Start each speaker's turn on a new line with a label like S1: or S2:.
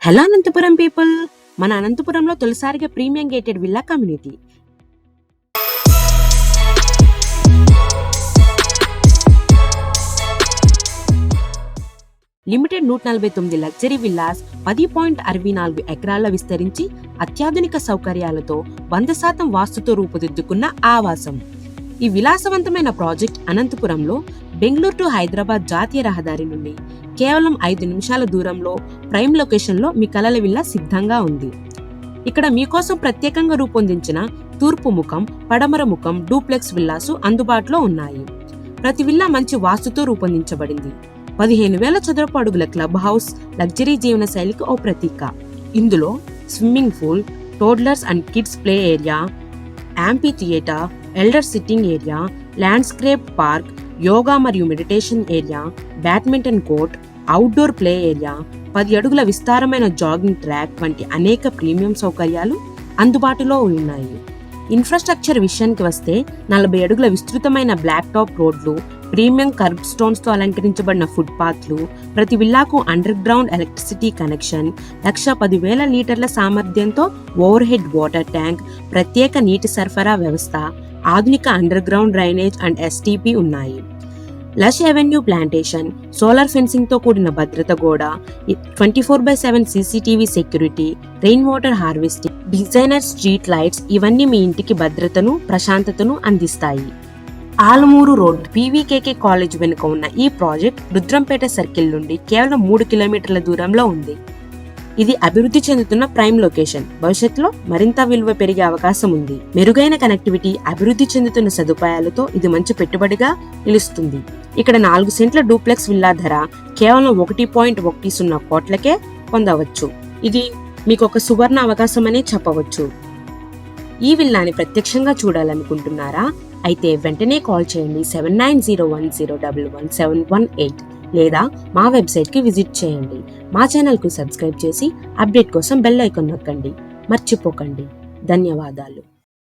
S1: Hello Anantapuram people, మన అనంతపురంలో తొలిసారిగా premium gated villa community. Limited 149 luxury villas 10.64 ఎకరాల్లో విస్తరించి అత్యాధునిక సౌకర్యాలతో 100% వాస్తుతో రూపుదిద్దుకున్న ఆవాసం. ఈ విలాసవంతమైన ప్రాజెక్ట్ అనంతపురంలో బెంగళూరు టు హైదరాబాద్ జాతీయ రహదారి నుండి కేవలం 5 నిమిషాల దూరంలో ప్రైమ్ లొకేషన్లో మీ కలల విల్లా సిద్ధంగా ఉంది. ఇక్కడ మీకోసం ప్రత్యేకంగా రూపొందించిన తూర్పు ముఖం, పడమర ముఖం డూప్లెక్స్ విల్లాసు అందుబాటులో ఉన్నాయి. ప్రతి విల్లా మంచి వాస్తుతో రూపొందించబడింది. 15,000 చదరపు అడుగుల క్లబ్ హౌస్ లగ్జరీ జీవన శైలికి ఓ ప్రతీక. ఇందులో swimming pool, toddlers and kids play area, amphitheatre, elder sitting area, landscape park, yoga మరియు meditation area, badminton court, outdoor play area, 10 అడుగుల విస్తారమైన జాగింగ్ ట్రాక్ వంటి అనేక ప్రీమియం సౌకర్యాలు అందుబాటులో ఉన్నాయి. ఇన్ఫ్రాస్ట్రక్చర్ విషయానికి వస్తే 40 అడుగుల విస్తృతమైన బ్లాక్ టాప్ రోడ్లు, ప్రీమియం కర్బ్ స్టోన్స్తో అలంకరించబడిన ఫుట్ పాత్లు, ప్రతి విల్లాకు అండర్ గ్రౌండ్ ఎలక్ట్రిసిటీ కనెక్షన్, 110,000 లీటర్ల సామర్థ్యంతో ఓవర్ హెడ్ వాటర్ ట్యాంక్, ప్రత్యేక నీటి సరఫరా వ్యవస్థ, ఆధునిక underground drainage and STP ఉన్నాయి. Lush avenue plantation, solar fencing తో కూడిన భద్రత గోడ, 24/7 CCTV security, rain water harvesting, designer street lights ఇవన్నీ మీ ఇంటికి భద్రతను, ప్రశాంతతను అందిస్తాయి. ఆలమూరు రోడ్ పీవీకేకే కాలేజ్ వెనుక ఉన్న ఈ ప్రాజెక్ట్ రుద్రంపేట సర్కిల్ నుండి కేవలం 3 కిలోమీటర్ల దూరంలో ఉంది. ఇది అభివృద్ధి చెందుతున్న ప్రైమ్ లొకేషన్. భవిష్యత్తులో మరింత విలువ పెరిగే అవకాశం ఉంది. మెరుగైన కనెక్టివిటీ, అభివృద్ధి చెందుతున్న సదుపాయాలతో ఇది మంచి పెట్టుబడిగా నిలుస్తుంది. ఇక్కడ 4 సెంట్ల డూప్లెక్స్ విల్లా ధర కేవలం 1.10 కోట్లకే పొందవచ్చు. ఇది మీకు ఒక సువర్ణ అవకాశం అనే చెప్పవచ్చు. ఈ విల్లాని ప్రత్యక్షంగా చూడాలనుకుంటున్నారా? అయితే వెంటనే కాల్ చేయండి 7901011718 లేదా మా వెబ్సైట్కి విజిట్ చేయండి. మా ఛానల్కు సబ్స్క్రైబ్ చేసి అప్డేట్ కోసం బెల్ ఐకాన్ నొక్కండి. మర్చిపోకండి. ధన్యవాదాలు.